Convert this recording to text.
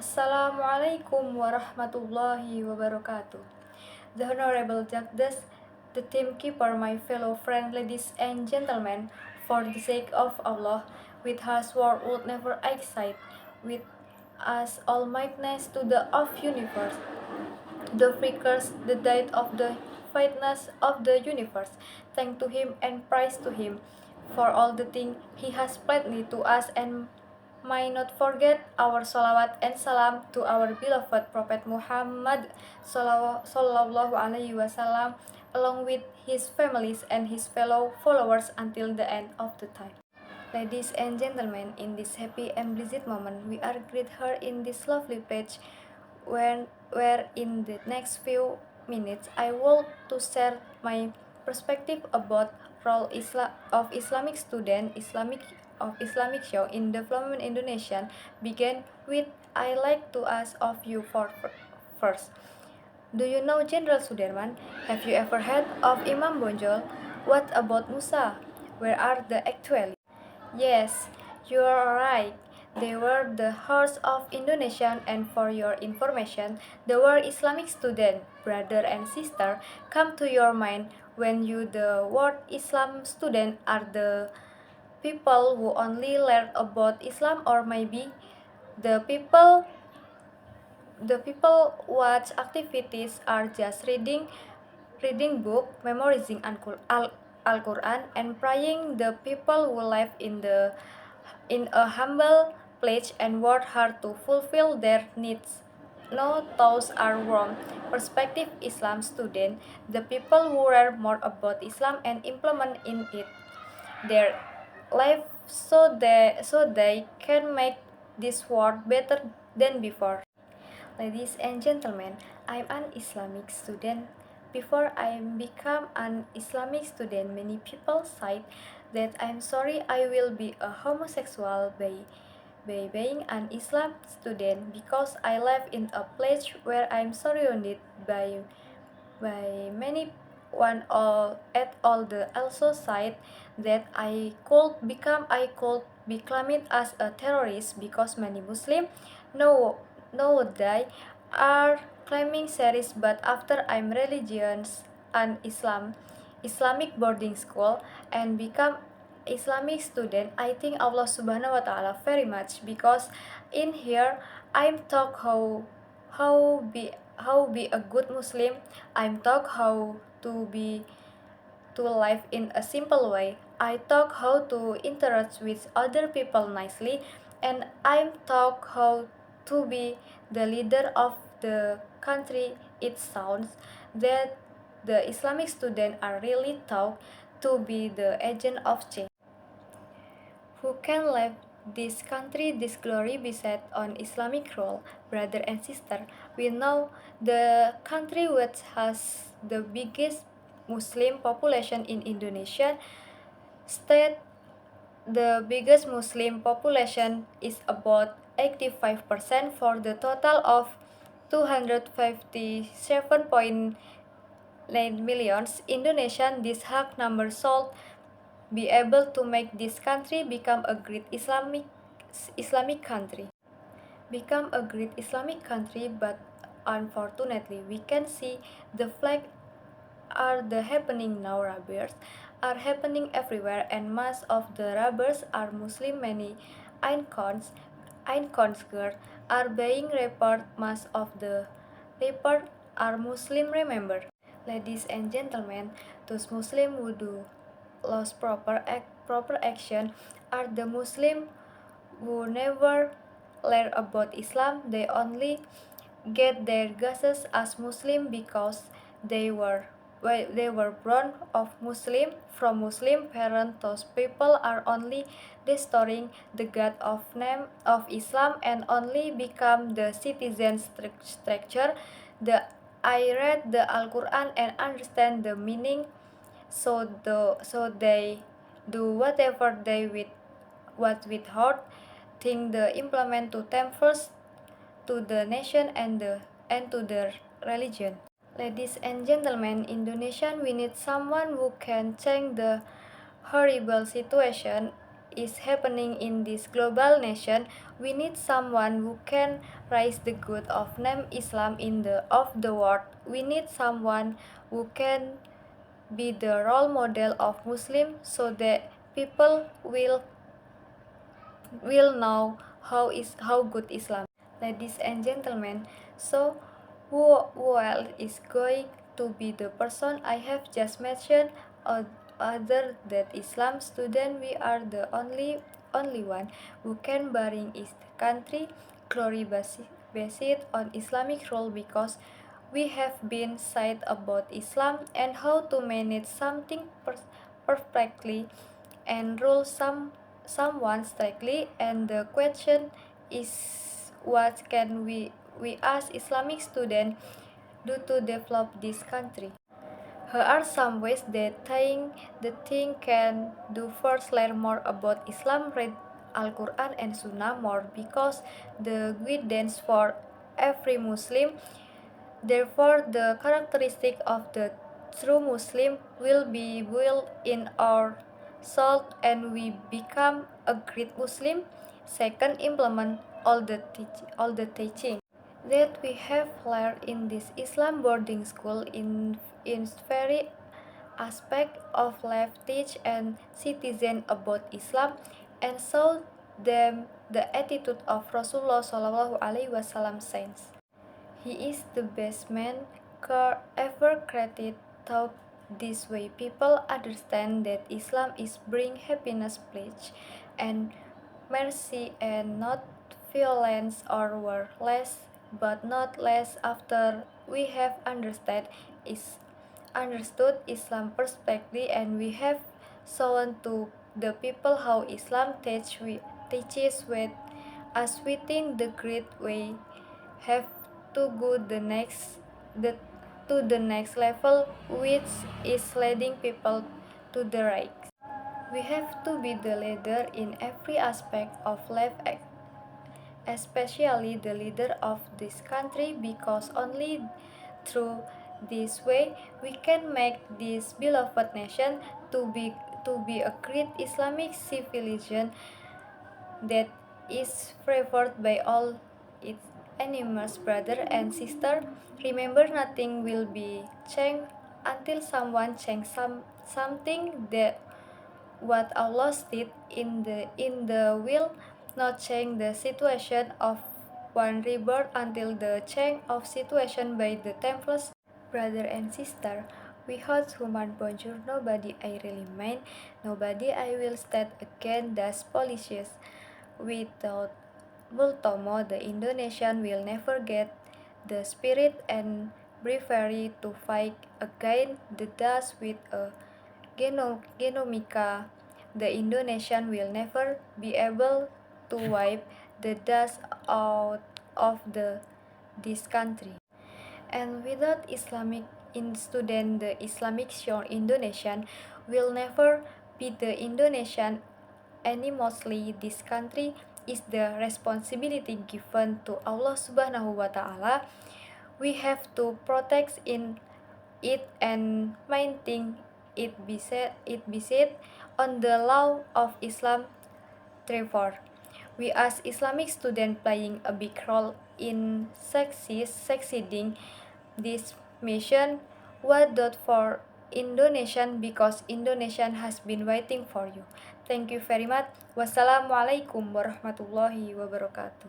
Assalamualaikum warahmatullahi wabarakatuh. The Honorable Jagdas, the Timekeeper, my fellow friend, ladies and gentlemen, for the sake of Allah, with His word would never excite, with us almightness to the of universe, the freakers, the date of the fitness of the universe. Thank to Him and praise to Him for all the things He has pledged to us, and may not forget our salawat and salam to our beloved Prophet Muhammad Sallallahu Alaihi Wasallam, along with his families and his fellow followers until the end of the time. Ladies and gentlemen, in this happy and blessed moment, we are greet her in this lovely page where in the next few minutes I want to share my perspective about role of Islamic student of Islamic show in development Indonesia. Begin with I like to ask of you for first. Do you know General Sudirman? Have you ever heard of Imam Bonjol? What about Musa? Where are they actually? Yes, you are right. They were the hearts of Indonesia, and for your information, the word Islamic student, brother and sister, come to your mind when you the word Islam student are the people who only learn about Islam, or maybe the people watch activities are just reading book, memorizing Al-Quran, and praying. The people who live in a humble place and work hard to fulfill their needs. No, those are wrong. Perspective Islam student, the people who learn more about Islam and implement in it their life, so they can make this world better than before. Ladies and gentlemen, I'm an Islamic student. Before I become an Islamic student, many people said that I'm sorry I will be a homosexual by being an Islam student because I live in a place where I'm surrounded by many one all the also said that I could be claimed as a terrorist because many Muslim know nowadays are claiming series, but after I'm religions and Islamic boarding school and become Islamic student, I thank Allah Subhanahu wa Taala very much because in here I'm taught how be how be a good Muslim. I'm taught how to live in a simple way. I taught how to interact with other people nicely, and I'm taught how to be the leader of the country. It sounds that the Islamic students are really taught to be the agent of change who can lead this country, this glory be set on Islamic rule. Brother and sister, we know the country which has the biggest Muslim population in Indonesia. State the biggest Muslim population is about 85% for the total of 257.9 millions Indonesian. This high number should be able to make this country become a great Islamic country. Become a great Islamic country, but unfortunately we can see the flag are the happening now. Robbers are happening everywhere, and most of the robbers are Muslim. Many icons girls are being raped. Most of the raped are Muslim. Remember, ladies and gentlemen, those Muslim who do lost proper action are the Muslim who never learn about Islam. They only get their gases as Muslim because they were they were born of Muslim from Muslim parents. Those people are only destroying the God of name of Islam and only become the citizen structure. The I read the Al Quran and understand the meaning, so they do whatever they with heart think the implement to temples to the nation and to the religion. Ladies and gentlemen, Indonesian, we need someone who can change the horrible situation is happening in this global nation, we need someone who can raise the good of name Islam in the world. We need someone who can be the role model of Muslim so that people will know how good Islam. Ladies and gentlemen, so who else is going to be the person I have just mentioned? Other than Islam student, we are the only one who can bring is the country glory based on Islamic rule, because we have been said about Islam and how to manage something perfectly and rule someone strictly, and the question is, what can we as Islamic students do to develop this country? Here are some ways that the thing can do. First, learn more about Islam, read Al-Quran and Sunnah more, because the guidance for every Muslim. Therefore, the characteristic of the true Muslim will be built in our soul and we become a great Muslim. Second, implement all the teaching that we have learned in this Islam boarding school in very aspect of life, teach and citizen about Islam and show them the attitude of Rasulullah Shallallahu Alaihi Wasallam saints. He is the best man ever created. Thought this way, people understand that Islam is bring happiness, pledge, and mercy, and not violence or war. Less, but not less. After we have understood Islam perspective, and we have shown to the people how Islam teaches with us, within the great way have to go the to the next level, which is leading people to the right. We have to be the leader in every aspect of life, especially the leader of this country, because only through this way we can make this beloved nation to be a great Islamic civilization that is favored by all its animals, brother and sister. Remember, nothing will be changed until someone change something. That what Allah did in the will not change the situation of one rebirth until the change of situation by the Templars. Brother and sister, we hold human bonjour, nobody I really mind, nobody I will state again das policious. Without Multomo, the Indonesian will never get the spirit and bravery to fight against the dust with a genomica. The Indonesian will never be able to wipe the dust out of this country. And without Islamic in student, the Islamic shown Indonesian will never be the Indonesian. And mostly this country is the responsibility given to Allah Subhanahu wa Ta'ala. We have to protect in it and maintain it be set on the law of Islam. Therefore, we as Islamic students playing a big role in succeeding this mission. What dot for Indonesian, because Indonesian has been waiting for you. Thank you very much. Wassalamualaikum warahmatullahi wabarakatuh.